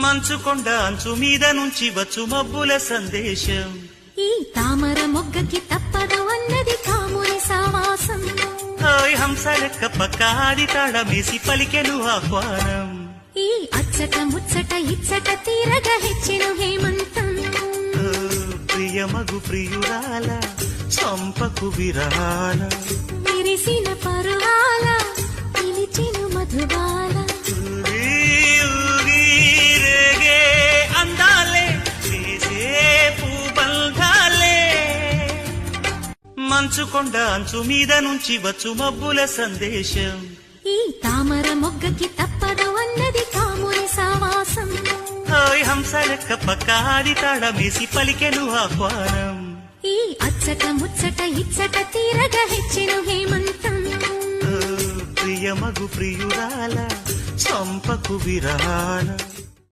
మంచుకొండ అంచు మీద నుంచి వచ్చు మబ్బుల సందేశం. ఈ తామర మొగ్గకి తప్పదు అన్నది కాముని సావాసం. హంస లెక్క పక్కాది తాళమేసి పలికెను ఆహ్వానం. ఈ అచ్చట ముచ్చట ఇచ్చట తీరగా హెచ్చెను హేమంతం. ప్రియమగు ప్రియురాల చంపకు విరాల విరిసిన పరువాల పిలిచెను మధుబాల. మంచుకొండ అంచు మీద నుంచి వచ్చు మబ్బుల సందేశం. ఈ తామర మొగ్గకి తప్పదు అన్నది కాముని సావాసం. హంస లెక్క పక్కాది తాళమేసి పలికెను ఆహ్వానం. ఈ అచ్చట ముచ్చట ఇచ్చట తీరగా హెచ్చెను హేమంతం. ప్రియమగు ప్రియురాల చంపకు విరాల